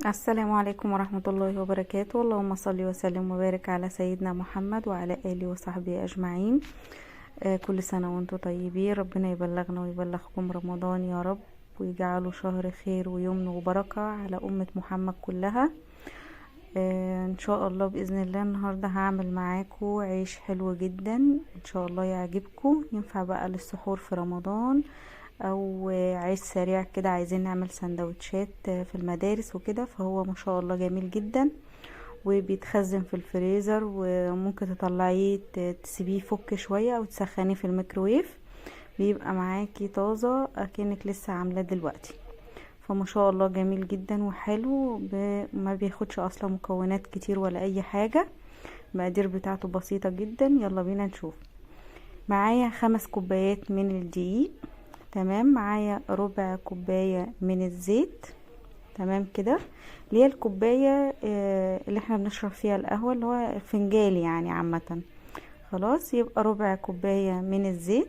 السلام عليكم ورحمة الله وبركاته. اللهم صل وسلم وبارك على سيدنا محمد وعلى آله وصحبه أجمعين. كل سنة وانتم طيبين، ربنا يبلغنا ويبلغكم رمضان يا رب، ويجعله شهر خير ويمن وبركة على أمة محمد كلها. ان شاء الله بإذن الله النهاردة هعمل معاكم عيش حلو جدا، ان شاء الله يعجبكم. ينفع بقى للسحور في رمضان، او عيش سريع كده عايزين نعمل سندوتشات في المدارس وكده، فهو ما شاء الله جميل جدا وبيتخزن في الفريزر، وممكن تطلعيه تسيبيه يفك شوية او تسخنيه في الميكروويف، بيبقى معاكي طازة اكنك لسه عاملاه دلوقتي. فما شاء الله جميل جدا وحلو، ما بياخدش اصلا مكونات كتير ولا اي حاجة. المقادير بتاعته بسيطة جدا، يلا بينا نشوف. معايا 5 كوبايات من الدقيق، تمام. معايا ربع كوباية من الزيت، تمام كده، اللي هي الكوباية اللي احنا بنشرب فيها القهوة، اللي هو فنجال يعني عامة. خلاص، يبقى ربع كوباية من الزيت.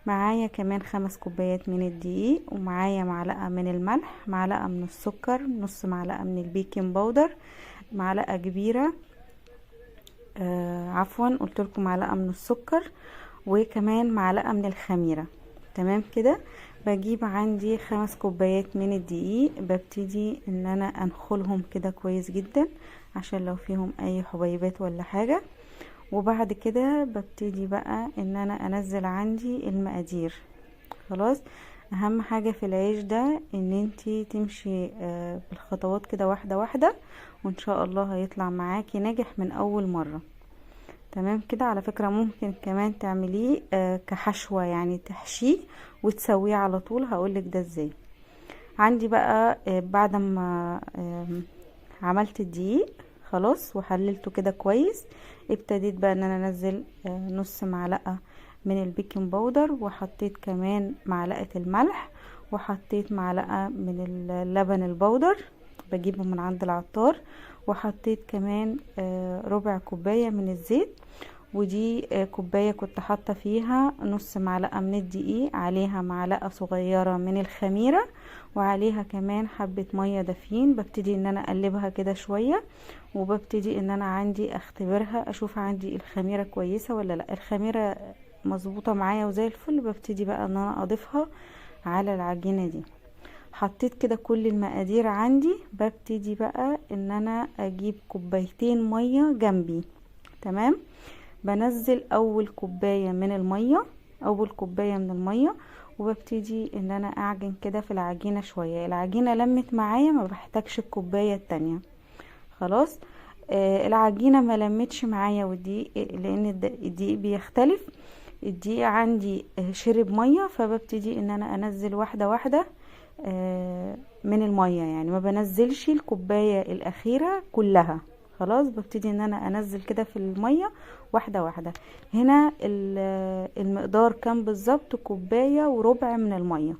معايا كمان 5 كوبايات من الدقيق، ومعايا معلقة من الملح، معلقة من السكر، نص معلقة من البيكنج باودر، معلقة كبيرة عفوا قلت لكم معلقة من السكر، وكمان معلقة من الخميرة، تمام كده. بجيب عندي 5 كوبايات من الدقيق، ببتدي ان انا انخلهم كده كويس جدا عشان لو فيهم اي حبيبات ولا حاجة. وبعد كده ببتدي بقى ان انا انزل عندي المقادير. خلاص، اهم حاجة في العيش ده ان انتي تمشي بالخطوات كده واحدة واحدة، وان شاء الله هيطلع معاكي ناجح من اول مرة. تمام كده. على فكرة ممكن كمان تعمليه كحشوة، يعني تحشيه وتسويه على طول، هقولك ده ازاي. عندي بقى بعد ما عملت الدقيق خلاص وحللته كده كويس، ابتديت بقى ان انا انزل نص معلقة من البيكنج باودر، وحطيت كمان معلقة الملح، وحطيت معلقة من اللبن البودر، بجيبه من عند العطار، وحطيت كمان ربع كوباية من الزيت. ودي كوباية كنت حاطة فيها نص معلقة من الدقيق، عليها معلقة صغيرة من الخميرة، وعليها كمان حبة مية دافيين. ببتدي ان انا اقلبها كده شوية، وببتدي ان انا عندي اختبرها اشوف عندي الخميرة كويسة ولا لا. الخميرة مظبوطة معايا وزي الفل، ببتدي بقى ان انا اضيفها على العجينة دي. حطيت كده كل المقادير عندي، ببتدي بقى ان انا اجيب كوبايتين مية جنبي، تمام. بنزل اول كوباية من المية، اول كوباية من المية، وببتدي ان انا اعجن كده في العجينة شوية. العجينة لمت معايا، ما بحتاجش الكوباية التانية. خلاص، العجينة ما لمتش معايا، والدقيق لان الدقيق بيختلف. الدقيق عندي شرب مية، فببتدي ان انا انزل واحدة واحدة من المية، يعني ما بنزلش الكوباية الاخيرة كلها. خلاص، ببتدي ان انا انزل كده في المية واحدة واحدة. هنا المقدار كان بالظبط كوباية وربع من المية،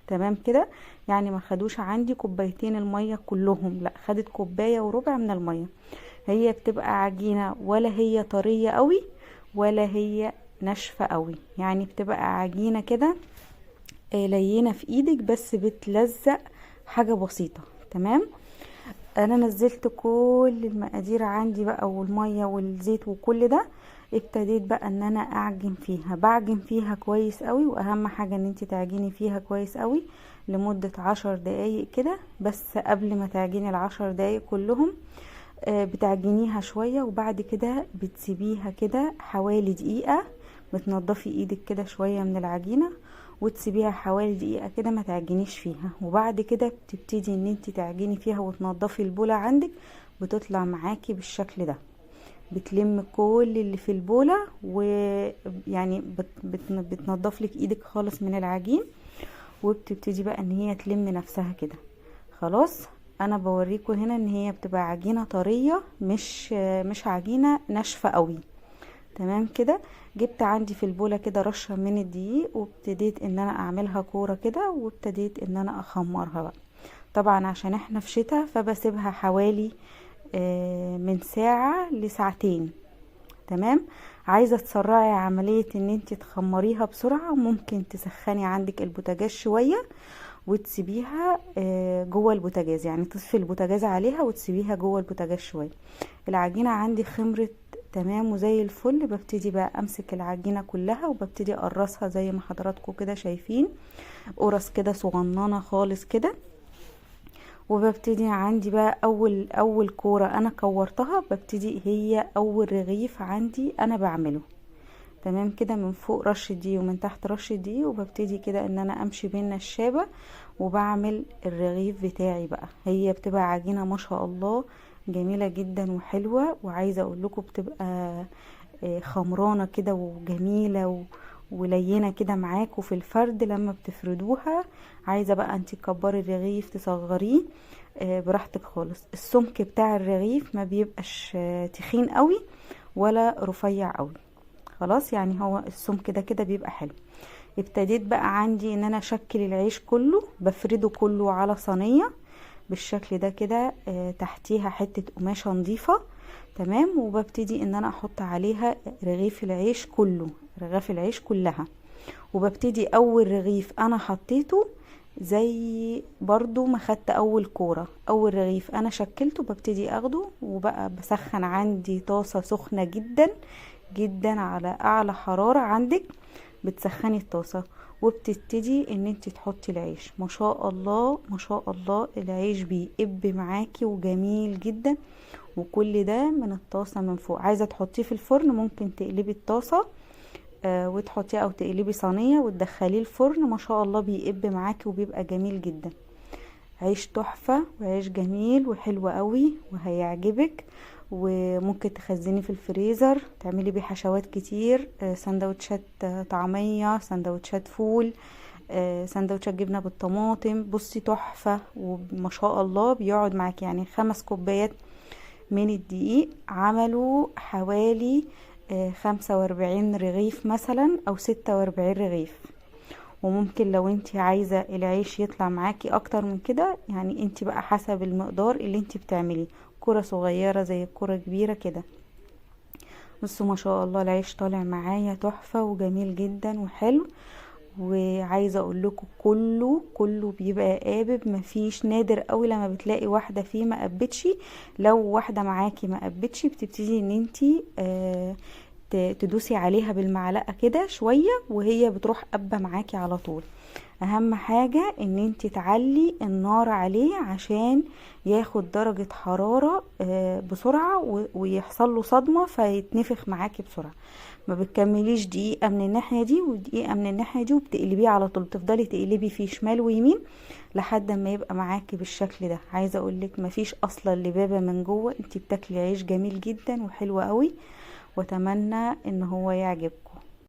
تمام كده. يعني ما خدوش عندي كوبايتين المية كلهم، لا، خدت كوباية وربع من المية. هي بتبقى عجينة ولا هي طرية قوي ولا هي ناشفة قوي، يعني بتبقى عجينة كده لينة في ايدك، بس بتلزق حاجة بسيطة، تمام. انا نزلت كل المقادير عندي بقى، والمية والزيت وكل ده. ابتديت بقى ان انا اعجن فيها، بعجن فيها كويس قوي، واهم حاجة ان انت تعجني فيها كويس قوي لمدة 10 دقايق كده. بس قبل ما تعجني ال10 دقايق كلهم بتعجنيها شوية، وبعد كده بتسيبيها كده حوالي دقيقة. بتنضفي ايدك كده شوية من العجينة، وتسيبيها حوالي دقيقة كده، ما تعجنيش فيها. وبعد كده بتبتدي ان انت تعجني فيها وتنضفي البولة عندك، بتطلع معاكي بالشكل ده. بتلم كل اللي في البولة، ويعني بتنضف لك ايدك خالص من العجين، وبتبتدي بقى ان هي تلم نفسها كده. خلاص، انا بوريكم هنا ان هي بتبقى عجينة طرية، مش عجينة ناشفة قوي، تمام كده. جبت عندي في البولة كده رشة من الدقيق، وابتديت ان انا اعملها كورة كده، وابتديت ان انا اخمرها بقى. طبعا عشان احنا في شتاء، فبسيبها حوالي من ساعة لساعتين، تمام. عايزة تسرعي عملية ان انت تخمريها بسرعة، ممكن تسخني عندك البوتاجاز شوية، وتسيبيها جوه البوتاجاز، يعني تصفي البوتاجاز عليها وتسيبيها جوه البوتاجاز شويه. العجينه عندي خمرت تمام وزي الفل. ببتدي بقى امسك العجينه كلها وببتدي اقرصها زي ما حضراتكم كده شايفين، قرص كده صغننه خالص كده. وببتدي عندي بقى اول كوره انا كورتها، ببتدي هي اول رغيف عندي انا بعمله تمام كده، من فوق رش دقيق ومن تحت رش دقيق، وببتدي كده ان انا امشي بين الشابة وبعمل الرغيف بتاعي بقى. هي بتبقى عجينة ما شاء الله جميلة جدا وحلوة، وعايزة اقول لكم بتبقى خمرانة كده وجميلة ولينة كده معاكوا في الفرد لما بتفردوها. عايزة بقى انتي تكبري الرغيف تصغريه براحتك خالص. السمك بتاع الرغيف ما بيبقاش تخين قوي ولا رفيع قوي، خلاص يعني هو السمك ده كده بيبقى حلو. ابتديت بقى عندي ان انا اشكل العيش كله، بفرده كله على صينية بالشكل ده كده، تحتيها حتة قماشة نظيفة تمام، وببتدي ان انا احط عليها رغيف العيش كله، رغيف العيش كلها. وببتدي اول رغيف انا حطيته زي برضو ما خدت اول كورة، اول رغيف انا شكلته ببتدي اخده، وبقى بسخن عندي طاسة سخنة جدا جدا على اعلى حرارة عندك، بتسخني الطاسة وبتبتدي ان انت تحطي العيش. ما شاء الله ما شاء الله العيش بيقب معاكي وجميل جدا، وكل ده من الطاسة من فوق. عايزة تحطيه في الفرن ممكن تقلبي الطاسة وتحطيه، او تقلبي صينية وتدخليه الفرن، ما شاء الله بيقب معاكي وبيبقى جميل جدا. عيش تحفة وعيش جميل وحلو قوي وهيعجبك، وممكن تخزني في الفريزر تعملي بيه حشوات كتير، سندوتشات طعمية، سندوتشات فول، سندوتشات جبنة بالطماطم. بصي تحفة وما شاء الله بيقعد معاكي. يعني 5 كوبايات من الدقيق عملوا حوالي 45 رغيف مثلا او 46 رغيف. وممكن لو انت عايزة العيش يطلع معاكي اكتر من كده، يعني انت بقى حسب المقدار اللي انت بتعمليه، كرة صغيرة زي كرة كبيرة كده. بصوا ما شاء الله العيش طالع معايا تحفة وجميل جدا وحلو. وعايزة اقول لكم كله بيبقى قابب، مفيش، نادر قوي لما بتلاقي واحدة فيه ما قبتش. لو واحدة معاكي ما قبتش بتبتدي ان انتي تدوسي عليها بالمعلقة كده شوية وهي بتروح قبة معاكي على طول. اهم حاجة ان انت تعلي النار عليه عشان ياخد درجة حرارة بسرعة ويحصل له صدمة فيتنفخ معاكي بسرعة. ما بتكمليش دقيقة من الناحية دي ودقيقة من الناحية دي وبتقلبيه على طول، تفضلي تقلبي فيه شمال ويمين لحد ما يبقى معاكي بالشكل ده. عايزة اقولك مفيش اصلا لبابة من جوه، انت بتاكلي عيش جميل جدا وحلو قوي، واتمنى ان هو يعجبكم.